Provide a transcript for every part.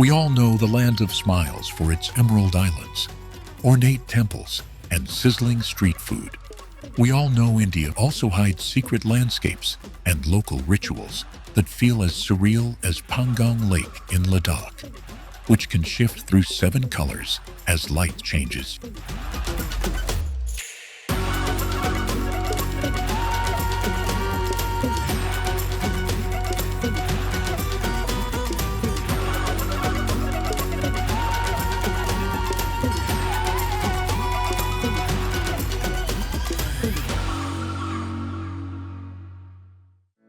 We all know the land of smiles for its emerald islands, ornate temples, and sizzling street food. We all know India also hides secret landscapes and local rituals that feel as surreal as Phang Nga Lake in Ladakh, which can shift through 7 colors as light changes.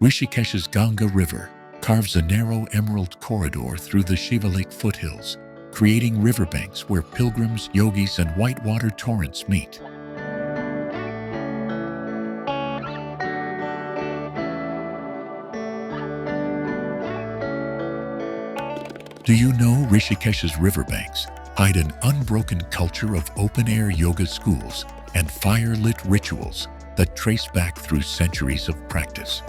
Rishikesh's Ganga River carves a narrow emerald corridor through the Shivalake foothills, creating riverbanks where pilgrims, yogis, and whitewater torrents meet. Do you know Rishikesh's riverbanks hide an unbroken culture of open-air yoga schools and fire-lit rituals that trace back through centuries of practice?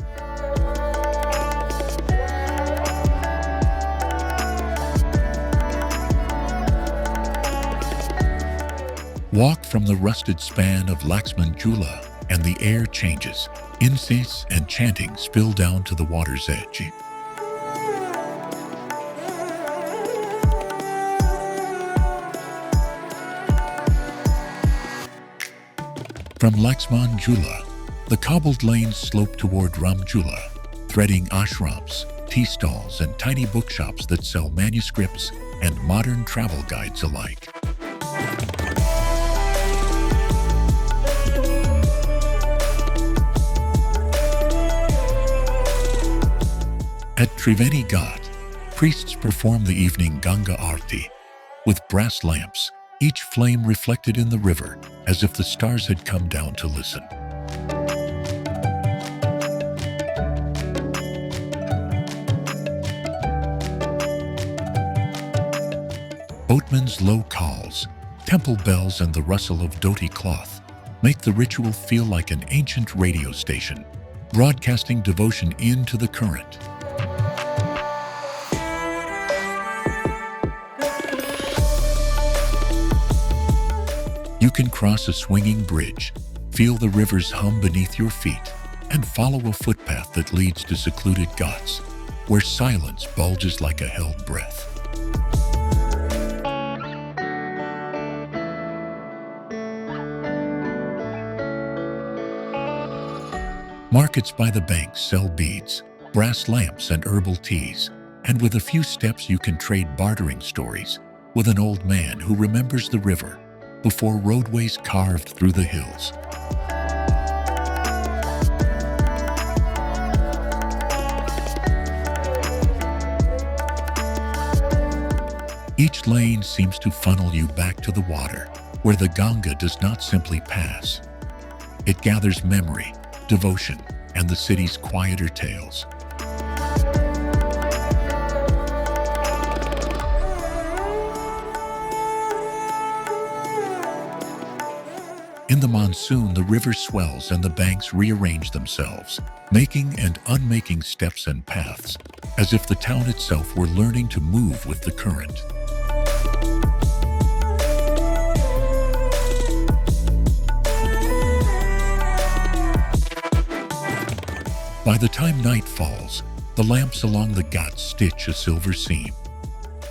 Walk from the rusted span of Laxman Jula and the air changes. Incense and chanting spill down to the water's edge. From Laxman Jula, the cobbled lanes slope toward Ramjula, threading ashrams, tea stalls, and tiny bookshops that sell manuscripts and modern travel guides alike. At Triveni Ghat, priests perform the evening Ganga Aarti with brass lamps, each flame reflected in the river as if the stars had come down to listen. Boatmen's low calls, temple bells, and the rustle of dhoti cloth make the ritual feel like an ancient radio station, broadcasting devotion into the current. You can cross a swinging bridge, feel the river's hum beneath your feet, and follow a footpath that leads to secluded ghats, where silence bulges like a held breath. Markets by the banks sell beads, brass lamps, and herbal teas, and with a few steps you can trade bartering stories with an old man who remembers the river before roadways carved through the hills. Each lane seems to funnel you back to the water, where the Ganga does not simply pass. It gathers memory, devotion, and the city's quieter tales. In the monsoon, the river swells and the banks rearrange themselves, making and unmaking steps and paths, as if the town itself were learning to move with the current. By the time night falls, the lamps along the ghats stitch a silver seam.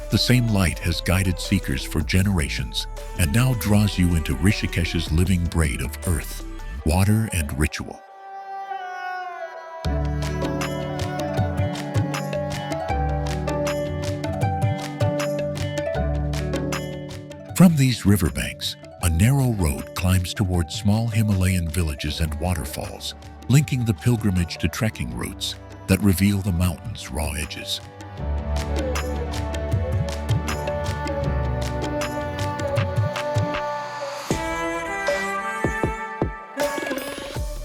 The same light has guided seekers for generations and now draws you into Rishikesh's living braid of earth, water, and ritual. From these riverbanks, a narrow road climbs toward small Himalayan villages and waterfalls, linking the pilgrimage to trekking routes that reveal the mountain's raw edges.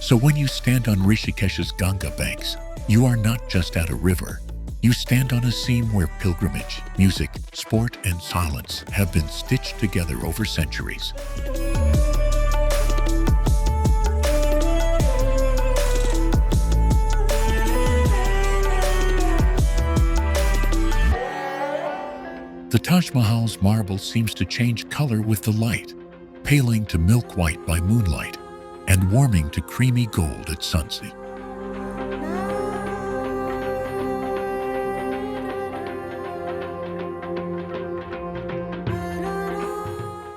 So when you stand on Rishikesh's Ganga banks, you are not just at a river. You stand on a seam where pilgrimage, music, sport, and silence have been stitched together over centuries. The Taj Mahal's marble seems to change color with the light, paling to milk white by moonlight and warming to creamy gold at sunset.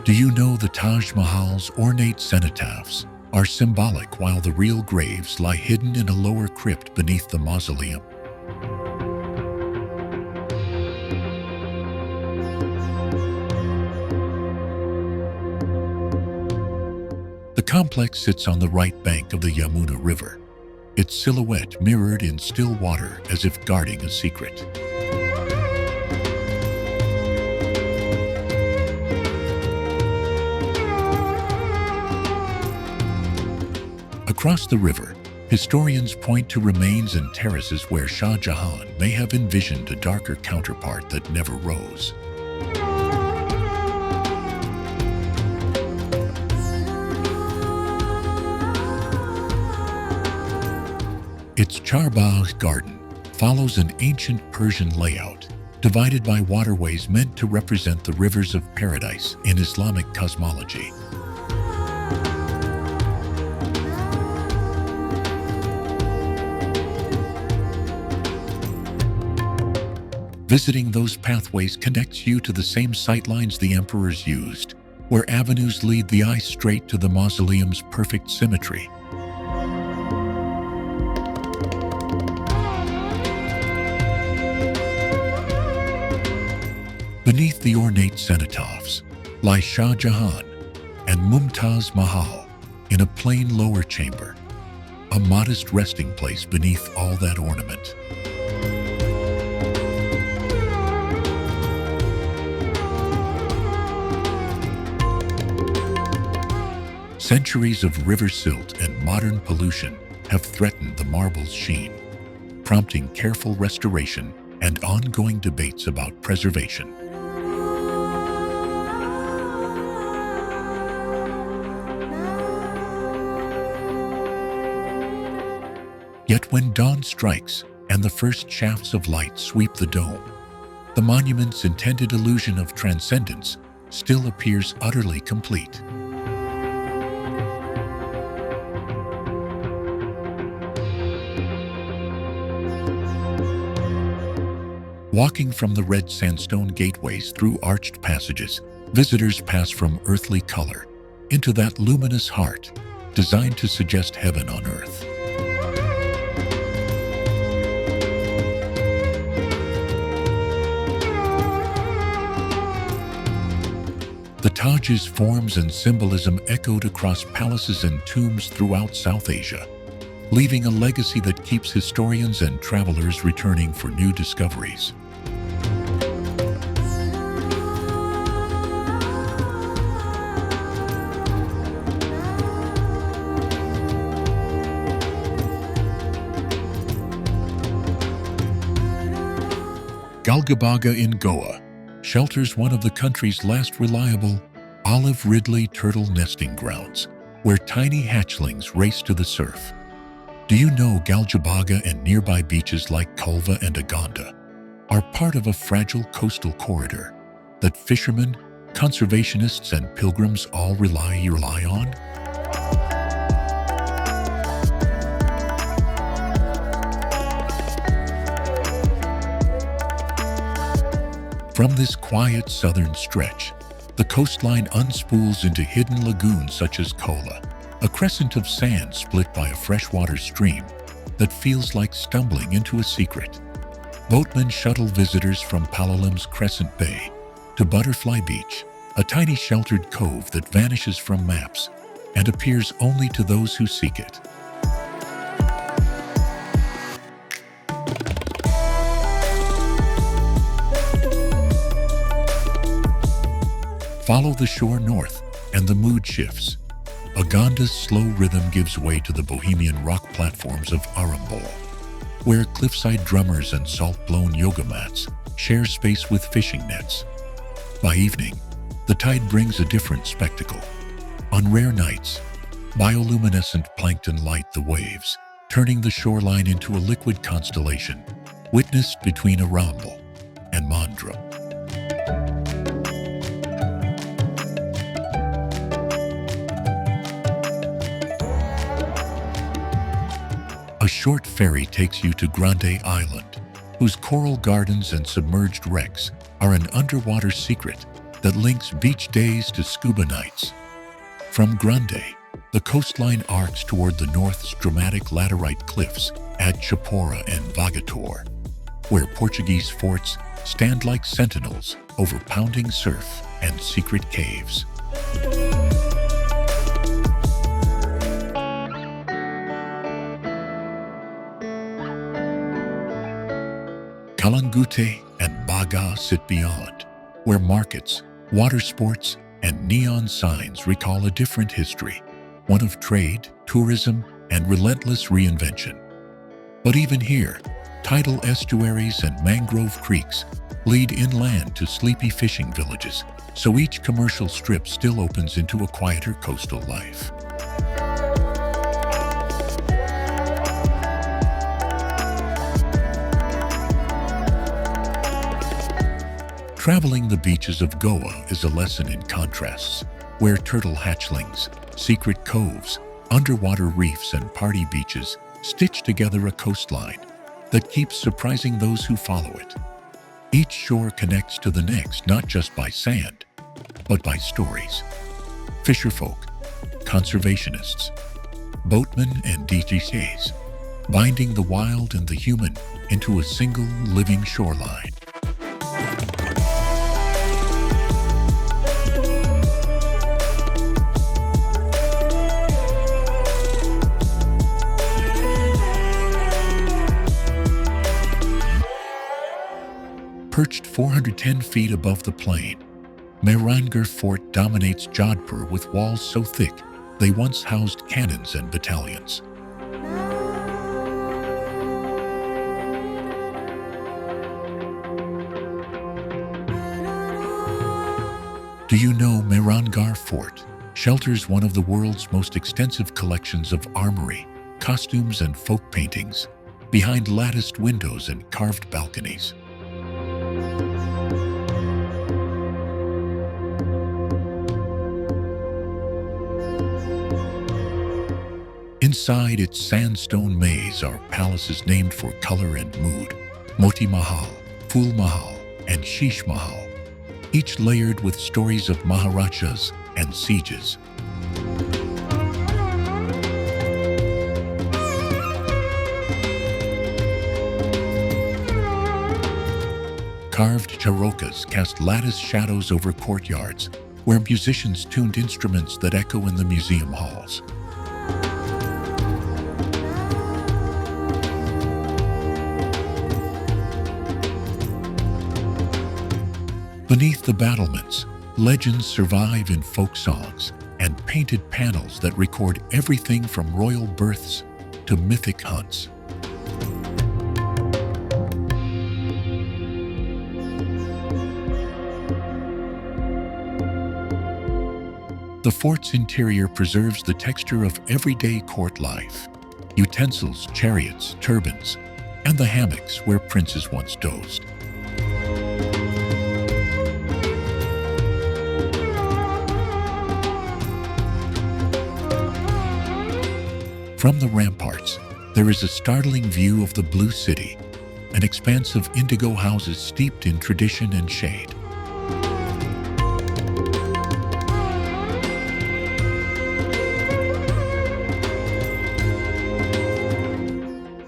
Do you know the Taj Mahal's ornate cenotaphs are symbolic while the real graves lie hidden in a lower crypt beneath the mausoleum? The complex sits on the right bank of the Yamuna River, its silhouette mirrored in still water as if guarding a secret. Across the river, historians point to remains and terraces where Shah Jahan may have envisioned a darker counterpart that never rose. Its Charbagh garden follows an ancient Persian layout, divided by waterways meant to represent the rivers of paradise in Islamic cosmology. Visiting those pathways connects you to the same sightlines the emperors used, where avenues lead the eye straight to the mausoleum's perfect symmetry. Beneath the ornate cenotaphs lie Shah Jahan and Mumtaz Mahal in a plain lower chamber, a modest resting place beneath all that ornament. Centuries of river silt and modern pollution have threatened the marble's sheen, prompting careful restoration and ongoing debates about preservation. Yet when dawn strikes and the first shafts of light sweep the dome, the monument's intended illusion of transcendence still appears utterly complete. Walking from the red sandstone gateways through arched passages, visitors pass from earthly color into that luminous heart designed to suggest heaven on earth. The Taj's forms and symbolism echoed across palaces and tombs throughout South Asia, leaving a legacy that keeps historians and travelers returning for new discoveries. Galgabaga in Goa shelters one of the country's last reliable olive ridley turtle nesting grounds, where tiny hatchlings race to the surf. Do you know Galgabaga and nearby beaches like Kulva and Aganda are part of a fragile coastal corridor that fishermen, conservationists, and pilgrims all rely on? From this quiet southern stretch, the coastline unspools into hidden lagoons such as Kola, a crescent of sand split by a freshwater stream that feels like stumbling into a secret. Boatmen shuttle visitors from Palalim's Crescent Bay to Butterfly Beach, a tiny sheltered cove that vanishes from maps and appears only to those who seek it. Follow the shore north, and the mood shifts. Aganda's slow rhythm gives way to the bohemian rock platforms of Arambol, where cliffside drummers and salt-blown yoga mats share space with fishing nets. By evening, the tide brings a different spectacle. On rare nights, bioluminescent plankton light the waves, turning the shoreline into a liquid constellation, witnessed between Arambol and Mandra. short ferry takes you to Grande Island, whose coral gardens and submerged wrecks are an underwater secret that links beach days to scuba nights. From Grande, the coastline arcs toward the north's dramatic laterite cliffs at Chapora and Vagator, where Portuguese forts stand like sentinels over pounding surf and secret caves. Kalangute and Baga sit beyond, where markets, water sports, and neon signs recall a different history, one of trade, tourism, and relentless reinvention. But even here, tidal estuaries and mangrove creeks lead inland to sleepy fishing villages, so each commercial strip still opens into a quieter coastal life. Traveling the beaches of Goa is a lesson in contrasts, where turtle hatchlings, secret coves, underwater reefs, and party beaches stitch together a coastline that keeps surprising those who follow it. Each shore connects to the next not just by sand, but by stories. Fisherfolk, conservationists, boatmen, and DJs, binding the wild and the human into a single living shoreline. Perched 410 feet above the plain, Mehrangarh Fort dominates Jodhpur with walls so thick they once housed cannons and battalions. Do you know Mehrangarh Fort shelters one of the world's most extensive collections of armory, costumes, and folk paintings behind latticed windows and carved balconies? Inside its sandstone maze are palaces named for color and mood: Moti Mahal, Phul Mahal, and Sheesh Mahal, each layered with stories of Maharajas and sieges. Carved charokas cast lattice shadows over courtyards, where musicians tuned instruments that echo in the museum halls. Beneath the battlements, legends survive in folk songs and painted panels that record everything from royal births to mythic hunts. The fort's interior preserves the texture of everyday court life: utensils, chariots, turbans, and the hammocks where princes once dozed. From the ramparts, there is a startling view of the Blue City, an expanse of indigo houses steeped in tradition and shade.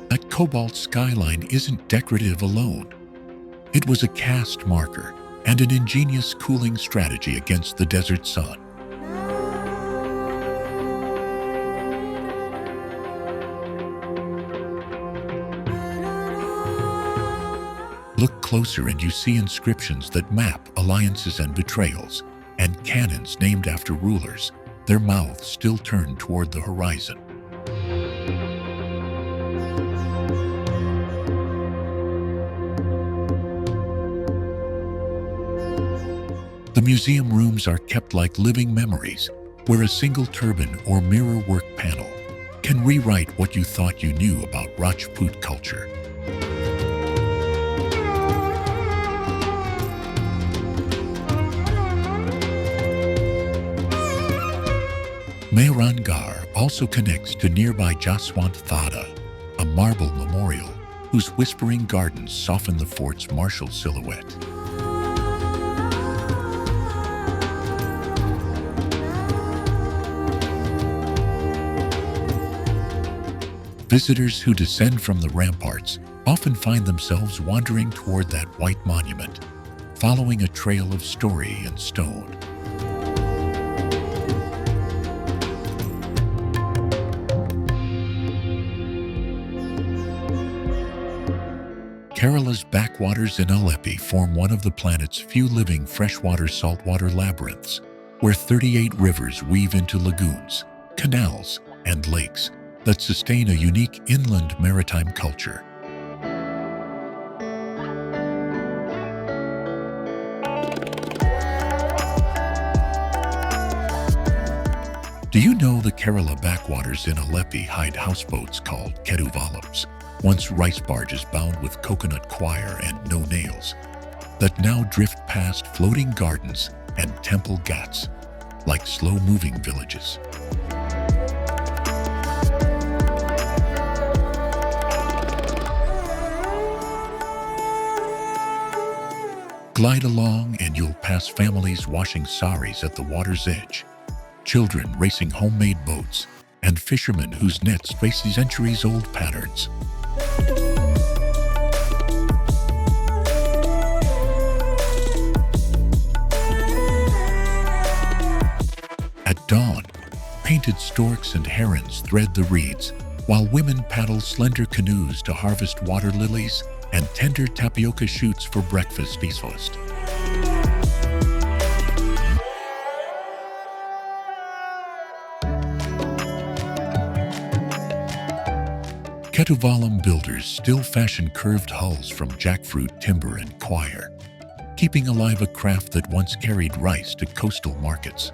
That cobalt skyline isn't decorative alone. It was a caste marker and an ingenious cooling strategy against the desert sun. Look closer and you see inscriptions that map alliances and betrayals, and cannons named after rulers, their mouths still turned toward the horizon. The museum rooms are kept like living memories, where a single turban or mirror work panel can rewrite what you thought you knew about Rajput culture. Mehrangarh also connects to nearby Jaswant Thada, a marble memorial whose whispering gardens soften the fort's martial silhouette. Visitors who descend from the ramparts often find themselves wandering toward that white monument, following a trail of story and stone. Kerala's backwaters in Aleppi form one of the planet's few living freshwater saltwater labyrinths, where 38 rivers weave into lagoons, canals, and lakes that sustain a unique inland maritime culture. Do you know the Kerala backwaters in Aleppi hide houseboats called ketuvalams, once rice barges bound with coconut coir and no nails, that now drift past floating gardens and temple ghats like slow-moving villages? Glide along and you'll pass families washing saris at the water's edge, children racing homemade boats, and fishermen whose nets face centuries-old patterns. At dawn, painted storks and herons thread the reeds, while women paddle slender canoes to harvest water lilies and tender tapioca shoots for breakfast. Ketuvalam builders still fashion curved hulls from jackfruit timber and coir, keeping alive a craft that once carried rice to coastal markets.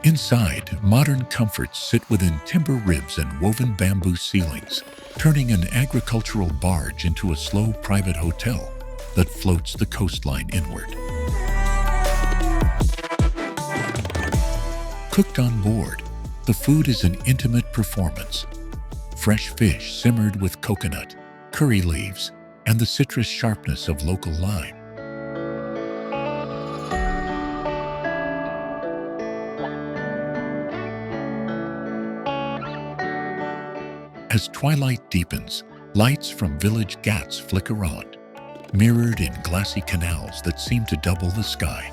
Inside, modern comforts sit within timber ribs and woven bamboo ceilings, turning an agricultural barge into a slow private hotel that floats the coastline inward. Cooked on board, the food is an intimate performance. Fresh fish simmered with coconut, curry leaves, and the citrus sharpness of local lime. As twilight deepens, lights from village ghats flicker on, mirrored in glassy canals that seem to double the sky.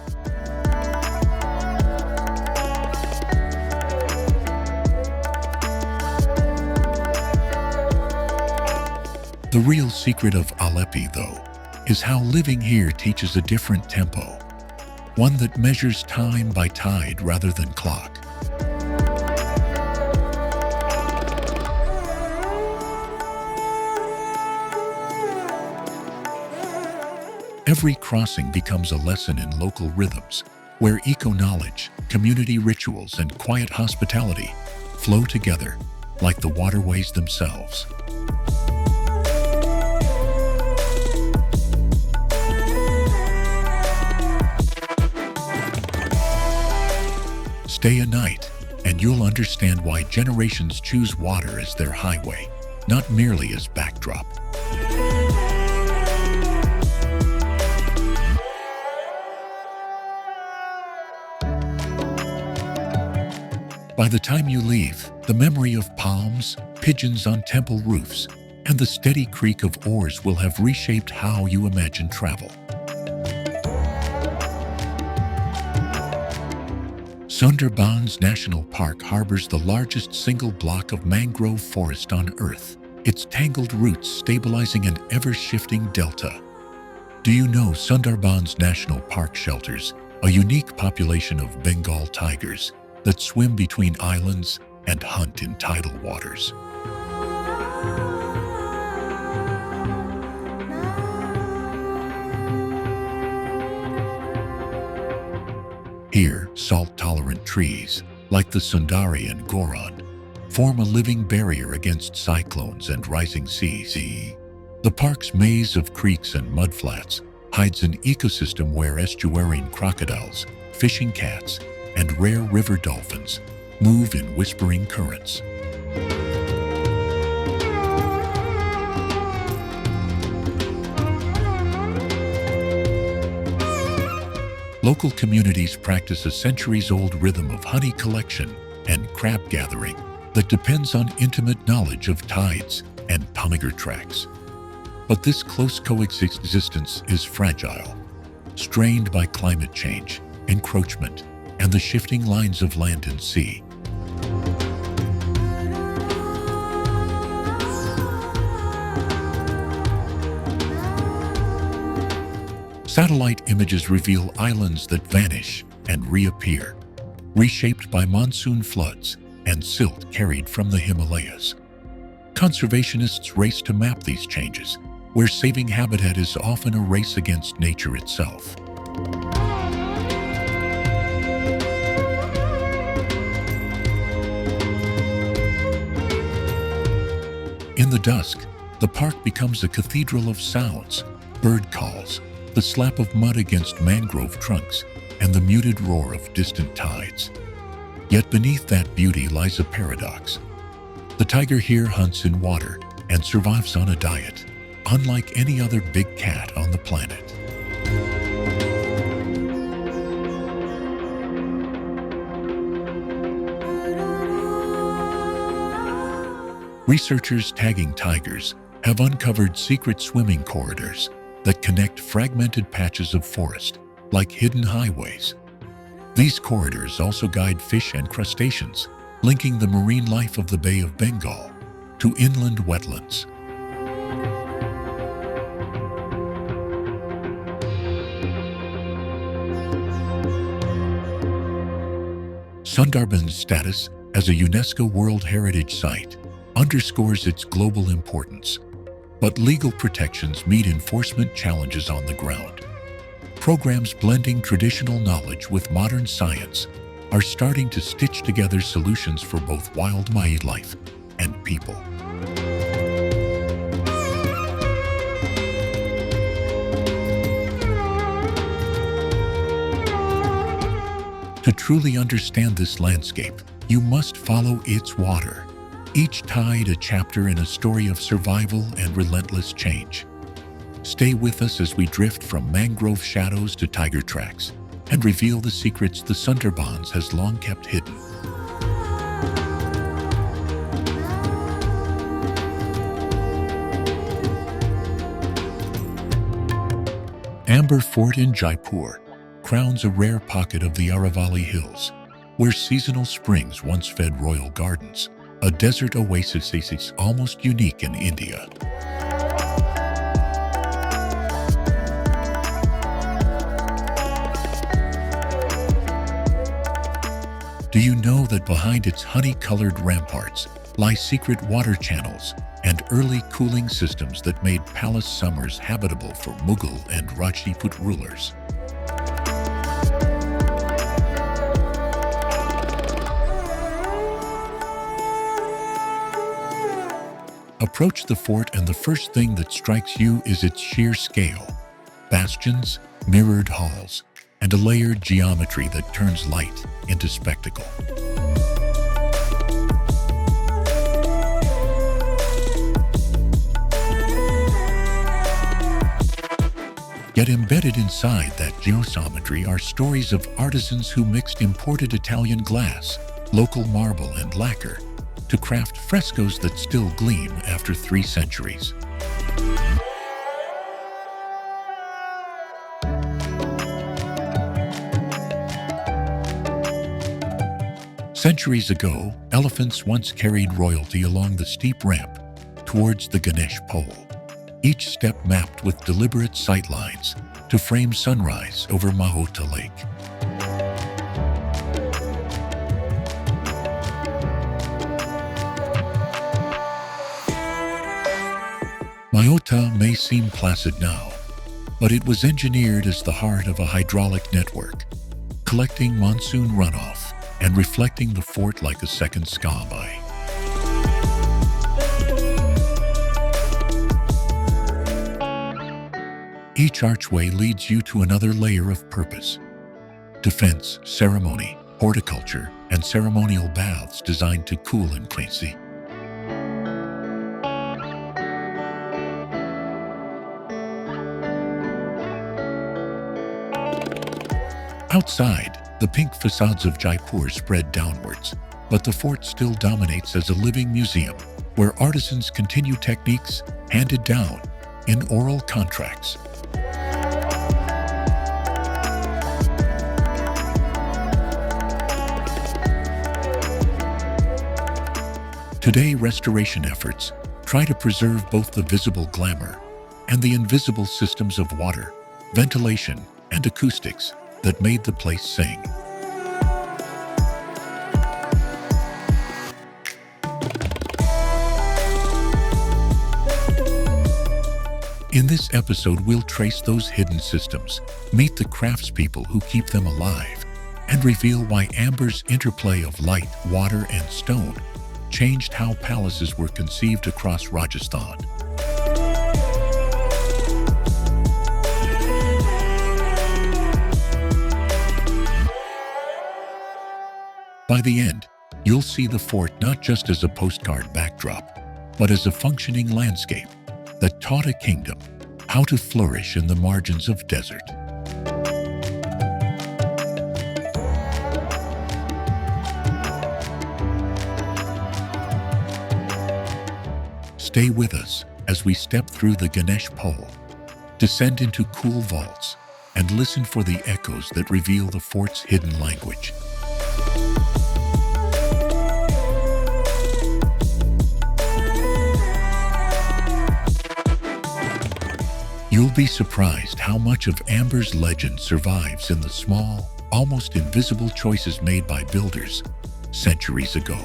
The real secret of Aleppi, though, is how living here teaches a different tempo, one that measures time by tide rather than clock. Every crossing becomes a lesson in local rhythms, where eco-knowledge, community rituals, and quiet hospitality flow together like the waterways themselves. Stay a night, and you'll understand why generations choose water as their highway, not merely as backdrop. By the time you leave, the memory of palms, pigeons on temple roofs, and the steady creak of oars will have reshaped how you imagine travel. Sundarbans National Park harbors the largest single block of mangrove forest on Earth, its tangled roots stabilizing an ever-shifting delta. Do you know Sundarbans National Park shelters a unique population of Bengal tigers that swim between islands and hunt in tidal waters? Here, salt-tolerant trees, like the Sundari and Goron, form a living barrier against cyclones and rising seas. The park's maze of creeks and mudflats hides an ecosystem where estuarine crocodiles, fishing cats, and rare river dolphins move in whispering currents. Local communities practice a centuries-old rhythm of honey collection and crab gathering that depends on intimate knowledge of tides and ptarmigan tracks. But this close coexistence is fragile, strained by climate change, encroachment, and the shifting lines of land and sea. Satellite images reveal islands that vanish and reappear, reshaped by monsoon floods and silt carried from the Himalayas. Conservationists race to map these changes, where saving habitat is often a race against nature itself. In the dusk, the park becomes a cathedral of sounds: bird calls, the slap of mud against mangrove trunks, and the muted roar of distant tides. Yet beneath that beauty lies a paradox. The tiger here hunts in water and survives on a diet, unlike any other big cat on the planet. Researchers tagging tigers have uncovered secret swimming corridors that connect fragmented patches of forest, like hidden highways. These corridors also guide fish and crustaceans, linking the marine life of the Bay of Bengal to inland wetlands. Sundarban's status as a UNESCO World Heritage Site underscores its global importance, but legal protections meet enforcement challenges on the ground. Programs blending traditional knowledge with modern science are starting to stitch together solutions for both wildlife and people. To truly understand this landscape, you must follow its water. Each tide a chapter in a story of survival and relentless change. Stay with us as we drift from mangrove shadows to tiger tracks and reveal the secrets the Sundarbans has long kept hidden. Amber Fort in Jaipur crowns a rare pocket of the Aravalli Hills, where seasonal springs once fed royal gardens. A desert oasis is almost unique in India. Do you know that behind its honey-colored ramparts lie secret water channels and early cooling systems that made palace summers habitable for Mughal and Rajput rulers? Approach the fort and the first thing that strikes you is its sheer scale. Bastions, mirrored halls, and a layered geometry that turns light into spectacle. Yet embedded inside that geometry are stories of artisans who mixed imported Italian glass, local marble, and lacquer to craft frescoes that still gleam after 3 centuries. Centuries ago, elephants once carried royalty along the steep ramp towards the Ganesh pole, each step mapped with deliberate sightlines to frame sunrise over Mahota Lake. Mahota may seem placid now, but it was engineered as the heart of a hydraulic network, collecting monsoon runoff and reflecting the fort like a second sky. Each archway leads you to another layer of purpose: defense, ceremony, horticulture, and ceremonial baths designed to cool and cleanse. Outside, the pink facades of Jaipur spread downwards, but the fort still dominates as a living museum where artisans continue techniques handed down in oral contracts. Today, restoration efforts try to preserve both the visible glamour and the invisible systems of water, ventilation, and acoustics that made the place sing. In this episode, we'll trace those hidden systems, meet the craftspeople who keep them alive, and reveal why amber's interplay of light, water, and stone changed how palaces were conceived across Rajasthan. By the end, you'll see the fort not just as a postcard backdrop, but as a functioning landscape that taught a kingdom how to flourish in the margins of desert. Stay with us as we step through the Ganesh pole, descend into cool vaults, and listen for the echoes that reveal the fort's hidden language. You'll be surprised how much of Amber's legend survives in the small, almost invisible choices made by builders centuries ago.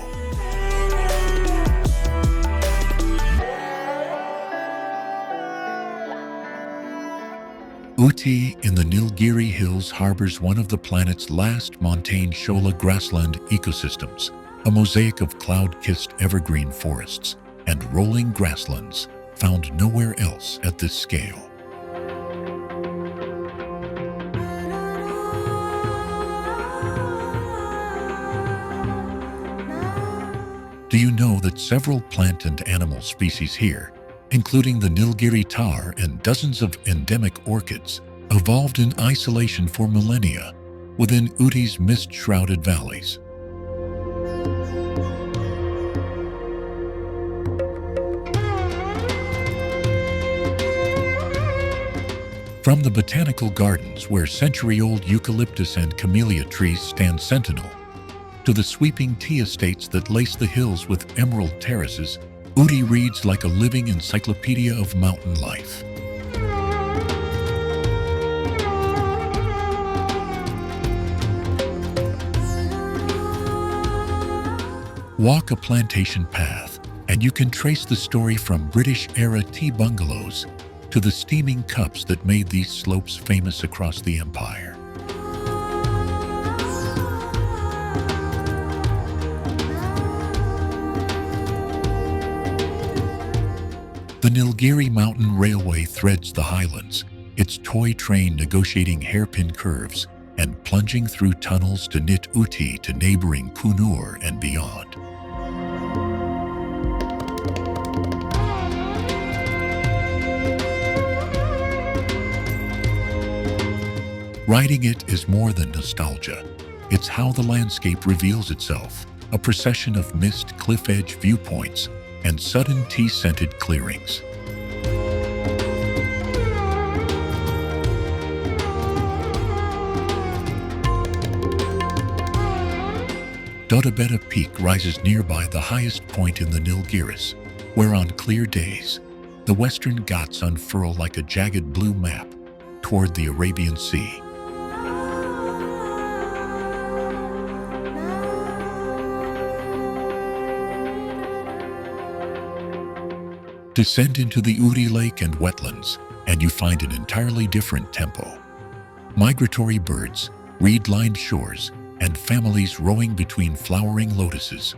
Ooty in the Nilgiri Hills harbors one of the planet's last montane shola grassland ecosystems, a mosaic of cloud-kissed evergreen forests and rolling grasslands found nowhere else at this scale. Do you know that several plant and animal species here, including the Nilgiri tar and dozens of endemic orchids, evolved in isolation for millennia within Ooty's mist-shrouded valleys? From the botanical gardens where century-old eucalyptus and camellia trees stand sentinel, to the sweeping tea estates that lace the hills with emerald terraces, Ooty reads like a living encyclopedia of mountain life. Walk a plantation path, and you can trace the story from British-era tea bungalows to the steaming cups that made these slopes famous across the empire. The Nilgiri Mountain Railway threads the highlands, its toy train negotiating hairpin curves and plunging through tunnels to knit Ooty to neighboring Coonoor and beyond. Riding it is more than nostalgia. It's how the landscape reveals itself, a procession of mist cliff-edge viewpoints and sudden tea-scented clearings. Dodabetta Peak rises nearby the highest point in the Nilgiris, where on clear days, the Western Ghats unfurl like a jagged blue map toward the Arabian Sea. Descend into the Ooty Lake and wetlands, and you find an entirely different tempo. Migratory birds, reed-lined shores, and families rowing between flowering lotuses.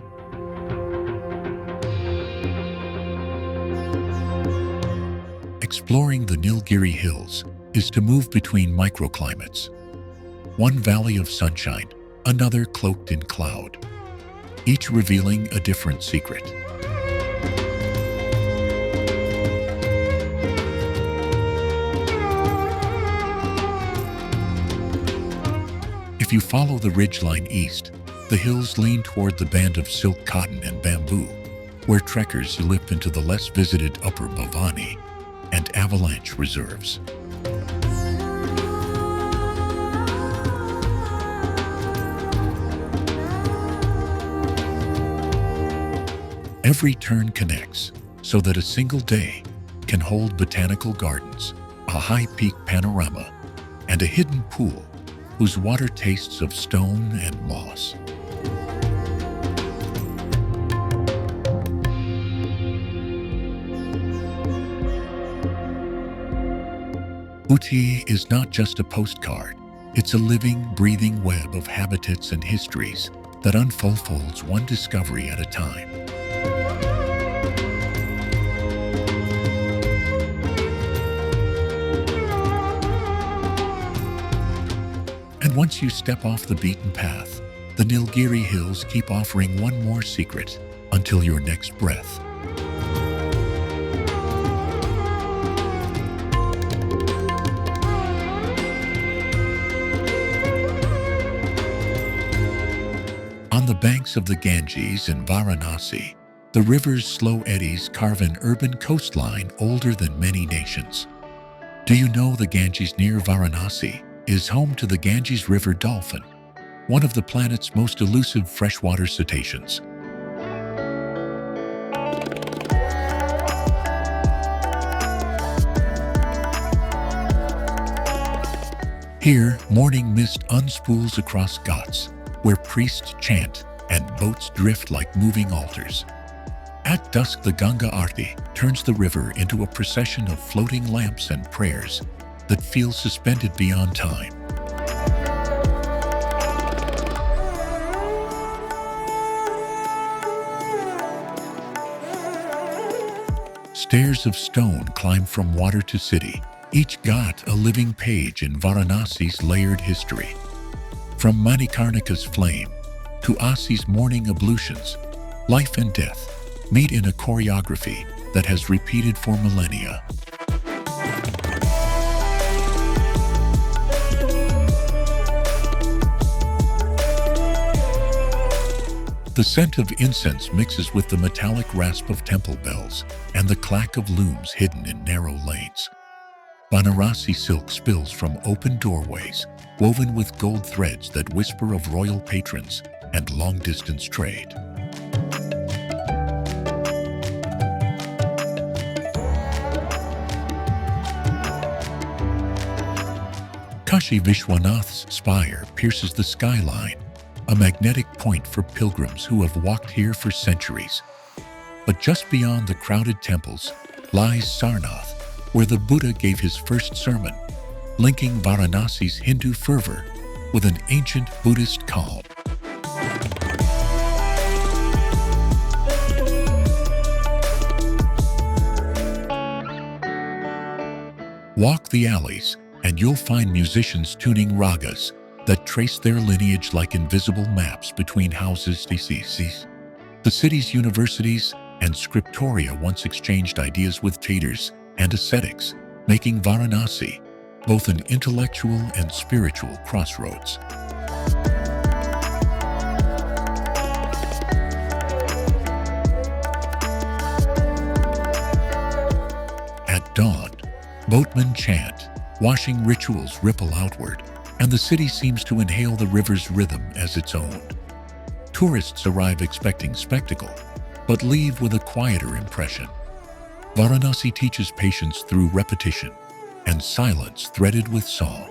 Exploring the Nilgiri Hills is to move between microclimates. One valley of sunshine, another cloaked in cloud, each revealing a different secret. If you follow the ridgeline east, the hills lean toward the band of silk cotton and bamboo, where trekkers slip into the less visited Upper Bhavani and avalanche reserves. Every turn connects so that a single day can hold botanical gardens, a high peak panorama, and a hidden pool whose water tastes of stone and moss. Uti is not just a postcard, it's a living, breathing web of habitats and histories that unfolds one discovery at a time. And once you step off the beaten path, the Nilgiri Hills keep offering one more secret until your next breath. On the banks of the Ganges in Varanasi, the river's slow eddies carve an urban coastline older than many nations. Do you know the Ganges near Varanasi is home to the Ganges River dolphin, one of the planet's most elusive freshwater cetaceans? Here, morning mist unspools across ghats, where priests chant and boats drift like moving altars. At dusk, the Ganga Aarti turns the river into a procession of floating lamps and prayers that feels suspended beyond time. Stairs of stone climb from water to city, each ghat a living page in Varanasi's layered history. From Manikarnika's flame to Asi's morning ablutions, life and death meet in a choreography that has repeated for millennia. The scent of incense mixes with the metallic rasp of temple bells and the clack of looms hidden in narrow lanes. Banarasi silk spills from open doorways, woven with gold threads that whisper of royal patrons and long-distance trade. Kashi Vishwanath's spire pierces the skyline, a magnetic point for pilgrims who have walked here for centuries. But just beyond the crowded temples lies Sarnath, where the Buddha gave his first sermon, linking Varanasi's Hindu fervor with an ancient Buddhist calm. Walk the alleys, and you'll find musicians tuning ragas that trace their lineage like invisible maps between houses. The city's universities and scriptoria once exchanged ideas with traders and ascetics, making Varanasi both an intellectual and spiritual crossroads. At dawn, boatmen chant, washing rituals ripple outward, and the city seems to inhale the river's rhythm as its own. Tourists arrive expecting spectacle, but leave with a quieter impression. Varanasi teaches patience through repetition and silence threaded with song.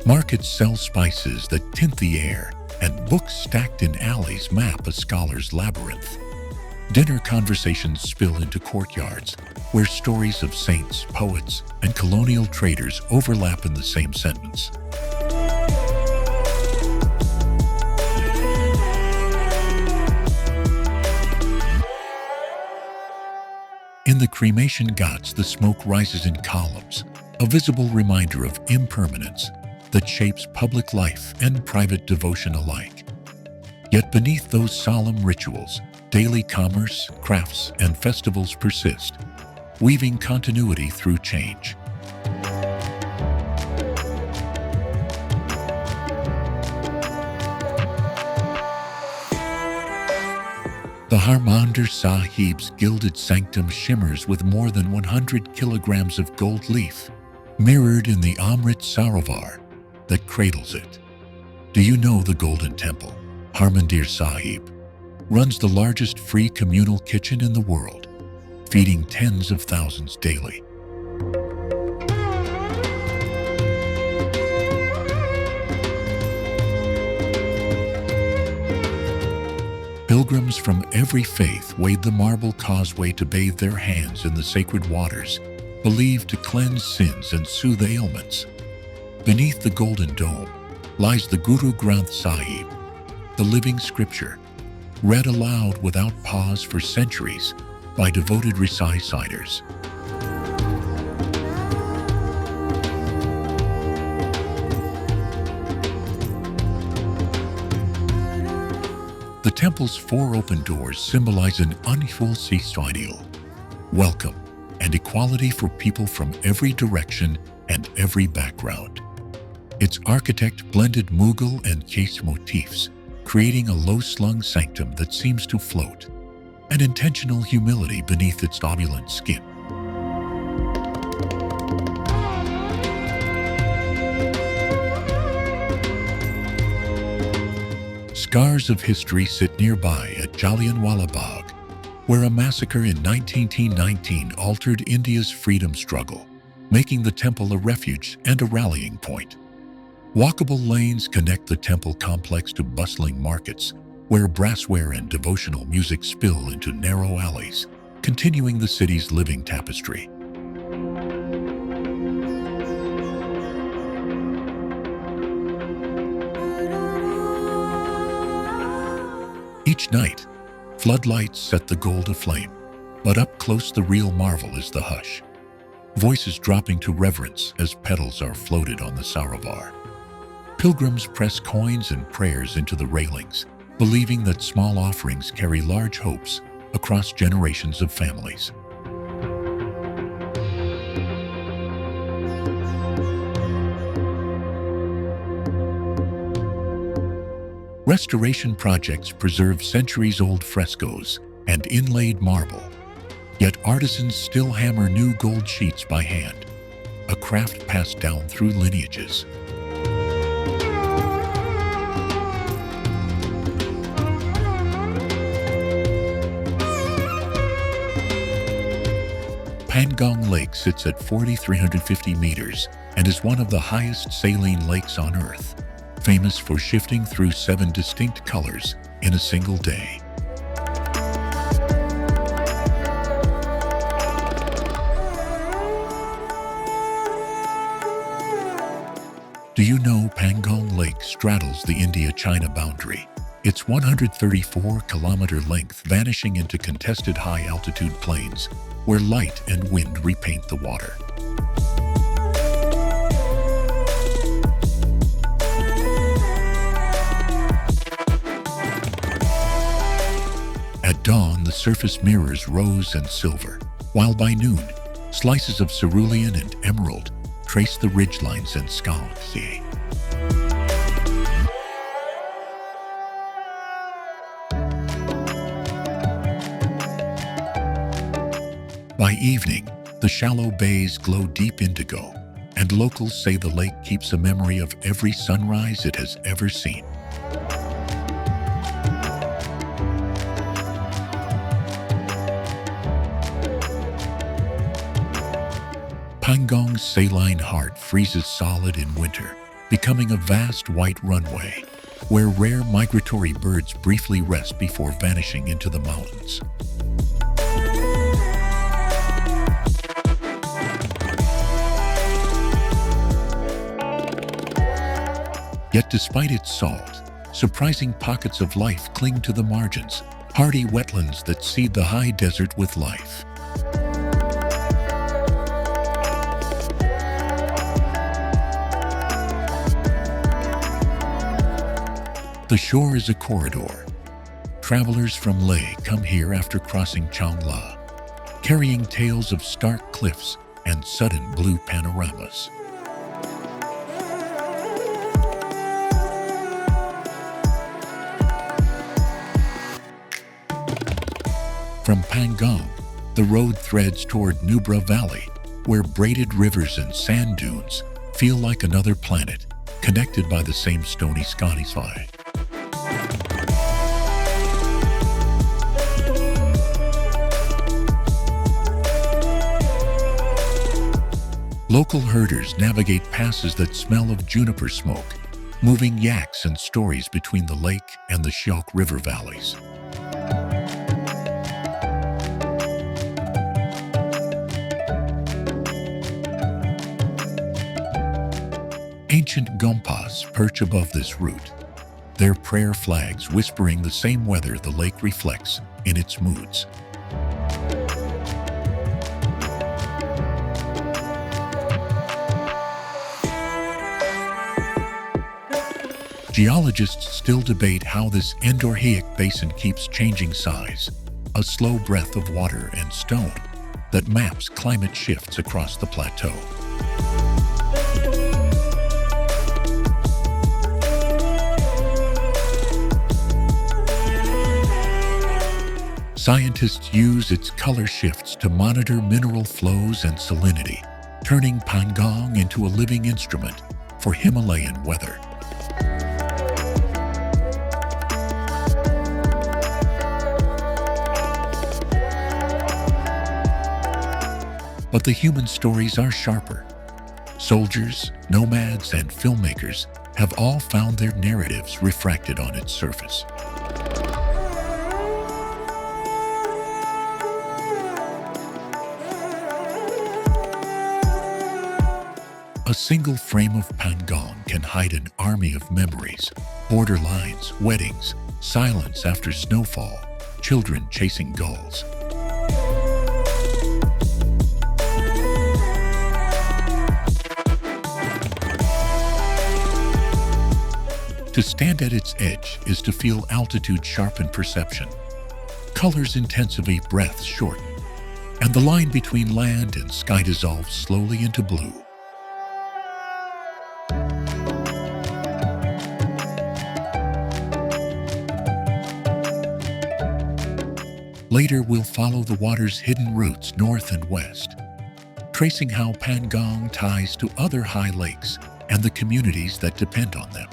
Markets sell spices that tint the air, and books stacked in alleys map a scholar's labyrinth. Dinner conversations spill into courtyards, where stories of saints, poets, and colonial traders overlap in the same sentence. In the cremation ghats, the smoke rises in columns, a visible reminder of impermanence that shapes public life and private devotion alike. Yet beneath those solemn rituals, daily commerce, crafts, and festivals persist, weaving continuity through change. The Harmandir Sahib's gilded sanctum shimmers with more than 100 kilograms of gold leaf, mirrored in the Amrit Sarovar that cradles it. Do you know the Golden Temple, Harmandir Sahib, runs the largest free communal kitchen in the world, feeding tens of thousands daily. Pilgrims from every faith wade the marble causeway to bathe their hands in the sacred waters, believed to cleanse sins and soothe ailments. Beneath the Golden Dome lies the Guru Granth Sahib, the living scripture, read aloud without pause for centuries by devoted reciters. The temple's four open doors symbolize an unequal ideal, welcome, and equality for people from every direction and every background. Its architect blended Mughal and Khas motifs, creating a low-slung sanctum that seems to float, an intentional humility beneath its opulent skin. Scars of history sit nearby at Jallianwala Bagh, where a massacre in 1919 altered India's freedom struggle, making the temple a refuge and a rallying point. Walkable lanes connect the temple complex to bustling markets, where brassware and devotional music spill into narrow alleys, continuing the city's living tapestry. Each night, floodlights set the gold aflame, but up close the real marvel is the hush. Voices dropping to reverence as petals are floated on the Sarovar. Pilgrims press coins and prayers into the railings, believing that small offerings carry large hopes across generations of families. Restoration projects preserve centuries-old frescoes and inlaid marble, yet artisans still hammer new gold sheets by hand, a craft passed down through lineages. Pangong Lake sits at 4,350 meters and is one of the highest saline lakes on Earth, famous for shifting through 7 distinct colors in a single day. Do you know Pangong Lake straddles the India-China boundary, its 134-kilometer length vanishing into contested high-altitude plains where light and wind repaint the water. At dawn, the surface mirrors rose and silver, while by noon, slices of cerulean and emerald trace the ridgelines and skalks. By evening, the shallow bays glow deep indigo, and locals say the lake keeps a memory of every sunrise it has ever seen. Pangong's saline heart freezes solid in winter, becoming a vast white runway, where rare migratory birds briefly rest before vanishing into the mountains. Yet despite its salt, surprising pockets of life cling to the margins, hardy wetlands that seed the high desert with life. The shore is a corridor. Travelers from Leh come here after crossing Phang Nga, carrying tales of stark cliffs and sudden blue panoramas. From Pangong, the road threads toward Nubra Valley, where braided rivers and sand dunes feel like another planet, connected by the same stony sky. Local herders navigate passes that smell of juniper smoke, moving yaks and stories between the lake and the Shiok River valleys. Ancient gompas perch above this route, their prayer flags whispering the same weather the lake reflects in its moods. Geologists still debate how this endorheic basin keeps changing size, a slow breath of water and stone that maps climate shifts across the plateau. Scientists use its color shifts to monitor mineral flows and salinity, turning Pangong into a living instrument for Himalayan weather. But the human stories are sharper. Soldiers, nomads, and filmmakers have all found their narratives refracted on its surface. A single frame of Pangong can hide an army of memories: border lines, weddings, silence after snowfall, children chasing gulls. To stand at its edge is to feel altitude sharpen perception. Colors intensively, breaths shorten, and the line between land and sky dissolves slowly into blue. Later, we'll follow the water's hidden routes north and west, tracing how Pangong ties to other high lakes and the communities that depend on them.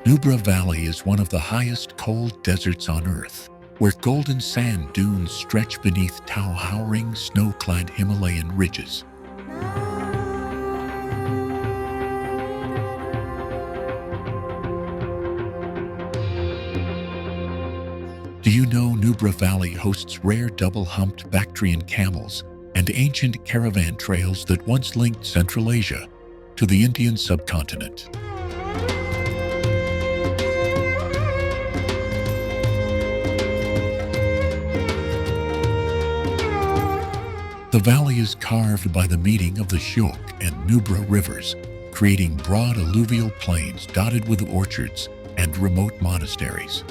Nubra Valley is one of the highest cold deserts on Earth, where golden sand dunes stretch beneath towering snow-clad Himalayan ridges. Do you know Nubra Valley hosts rare double-humped Bactrian camels and ancient caravan trails that once linked Central Asia to the Indian subcontinent? The valley is carved by the meeting of the Shiok and Nubra rivers, creating broad alluvial plains dotted with orchards and remote monasteries.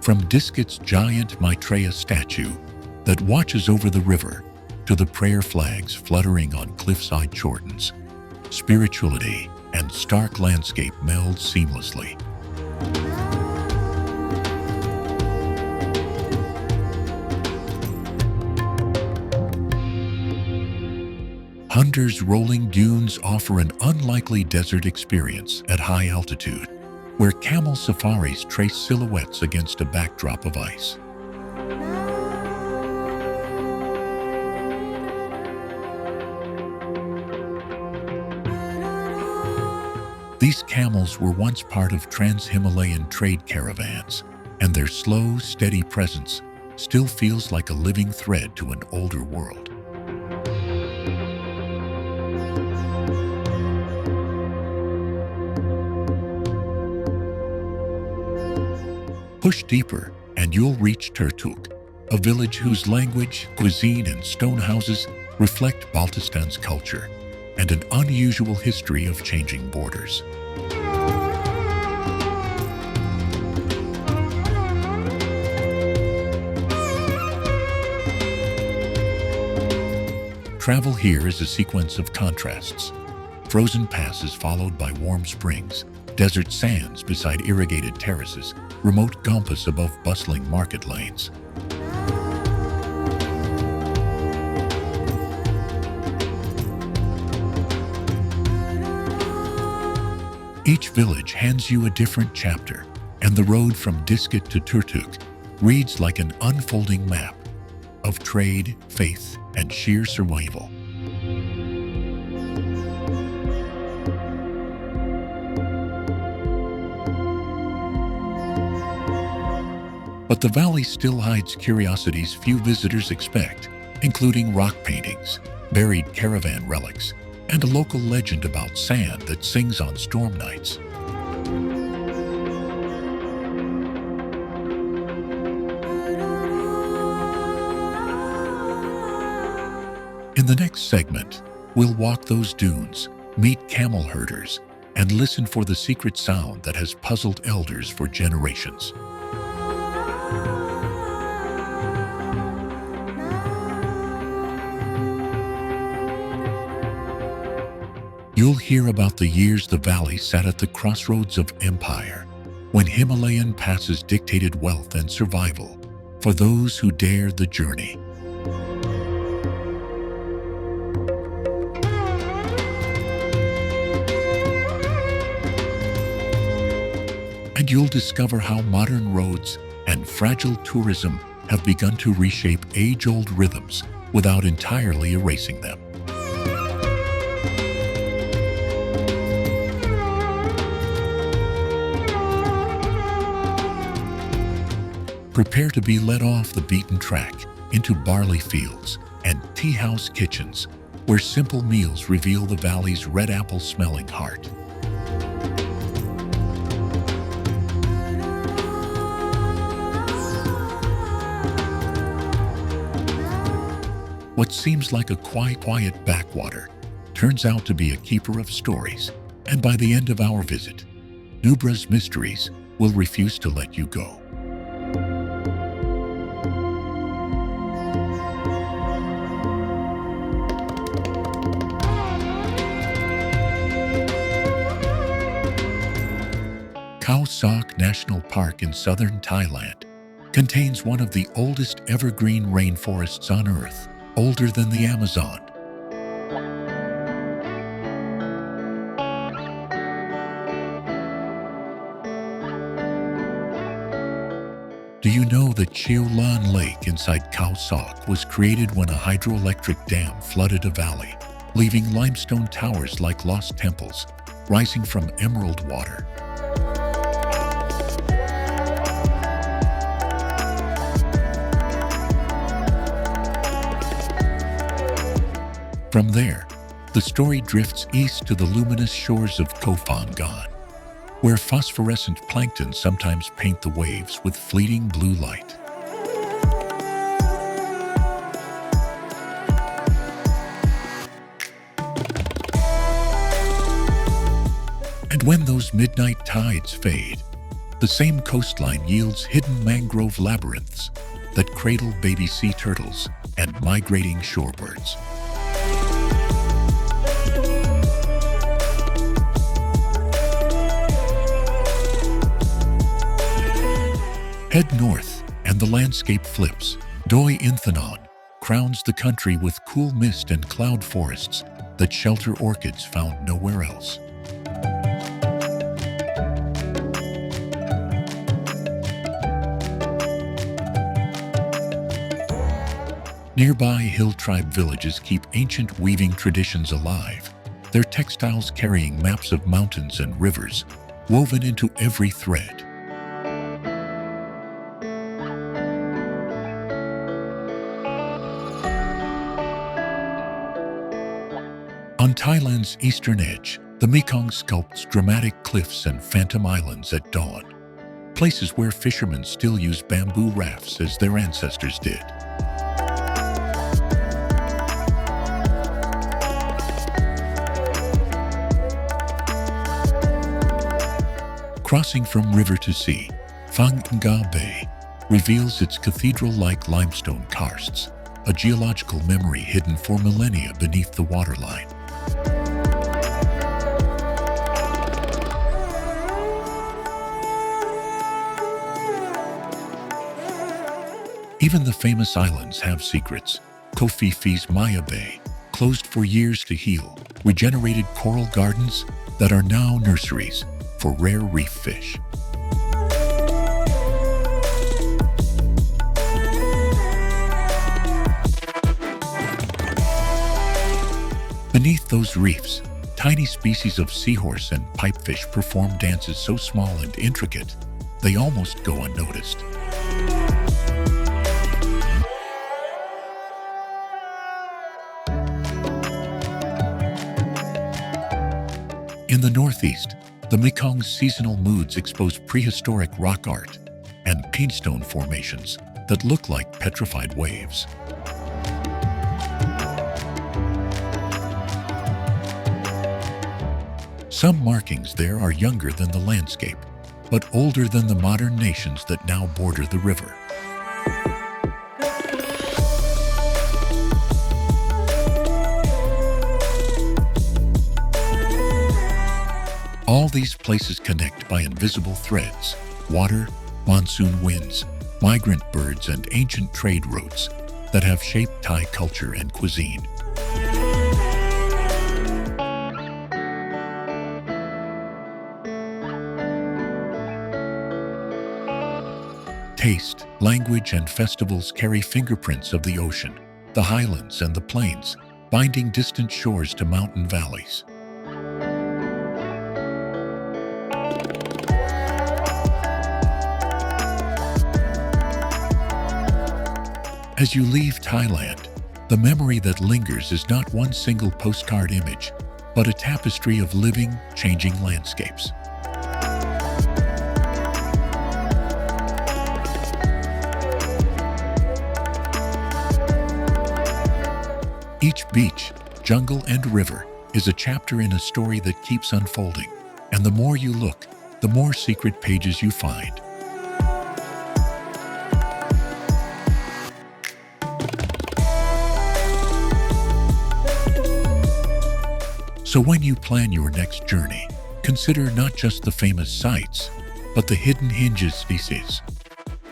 From Diskit's giant Maitreya statue that watches over the river to the prayer flags fluttering on cliffside chortens, spirituality and stark landscape meld seamlessly. Hunter's rolling dunes offer an unlikely desert experience at high altitude, where camel safaris trace silhouettes against a backdrop of ice. These camels were once part of trans-Himalayan trade caravans, and their slow, steady presence still feels like a living thread to an older world. Push deeper and you'll reach Turtuk, a village whose language, cuisine, and stone houses reflect Baltistan's culture and an unusual history of changing borders. Travel here is a sequence of contrasts. Frozen passes followed by warm springs, desert sands beside irrigated terraces, remote gompas above bustling market lanes. Each village hands you a different chapter, and the road from Diskit to Turtuk reads like an unfolding map of trade, faith, and sheer survival. But the valley still hides curiosities few visitors expect, including rock paintings, buried caravan relics, and a local legend about sand that sings on storm nights. In the next segment, we'll walk those dunes, meet camel herders, and listen for the secret sound that has puzzled elders for generations. You'll hear about the years the valley sat at the crossroads of empire, when Himalayan passes dictated wealth and survival for those who dared the journey. And you'll discover how modern roads and fragile tourism have begun to reshape age-old rhythms without entirely erasing them. Prepare to be led off the beaten track into barley fields and tea house kitchens, where simple meals reveal the valley's red apple-smelling heart. What seems like a quiet backwater turns out to be a keeper of stories, and by the end of our visit, Nubra's mysteries will refuse to let you go. Khao Sok National Park in southern Thailand contains one of the oldest evergreen rainforests on Earth, older than the Amazon. Do you know that Cheo Lan Lake inside Khao Sok was created when a hydroelectric dam flooded a valley, leaving limestone towers like lost temples, rising from emerald water? From there, the story drifts east to the luminous shores of Phang Nga, where phosphorescent plankton sometimes paint the waves with fleeting blue light. And when those midnight tides fade, the same coastline yields hidden mangrove labyrinths that cradle baby sea turtles and migrating shorebirds. Head north, and the landscape flips. Doi Inthanon crowns the country with cool mist and cloud forests that shelter orchids found nowhere else. Nearby hill tribe villages keep ancient weaving traditions alive, their textiles carrying maps of mountains and rivers woven into every thread. On Thailand's eastern edge, the Mekong sculpts dramatic cliffs and phantom islands at dawn, places where fishermen still use bamboo rafts as their ancestors did. Crossing from river to sea, Phang Nga Bay reveals its cathedral-like limestone karsts, a geological memory hidden for millennia beneath the waterline. Even the famous islands have secrets. Phi Phi's Maya Bay, closed for years to heal, regenerated coral gardens that are now nurseries for rare reef fish. Beneath those reefs, tiny species of seahorse and pipefish perform dances so small and intricate, they almost go unnoticed. In the northeast, the Mekong's seasonal moods expose prehistoric rock art and peenstone formations that look like petrified waves. Some markings there are younger than the landscape, but older than the modern nations that now border the river. All these places connect by invisible threads: water, monsoon winds, migrant birds, and ancient trade routes that have shaped Thai culture and cuisine. Taste, language, and festivals carry fingerprints of the ocean, the highlands, and the plains, binding distant shores to mountain valleys. As you leave Thailand, the memory that lingers is not one single postcard image, but a tapestry of living, changing landscapes. Each beach, jungle, and river is a chapter in a story that keeps unfolding, and the more you look, the more secret pages you find. So when you plan your next journey, consider not just the famous sights, but the hidden hinges species.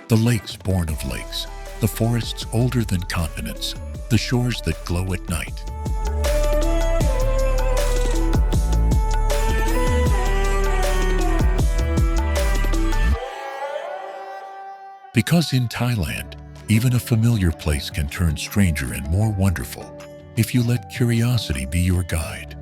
The lakes born of lakes, the forests older than continents, the shores that glow at night. Because in Thailand, even a familiar place can turn stranger and more wonderful if you let curiosity be your guide.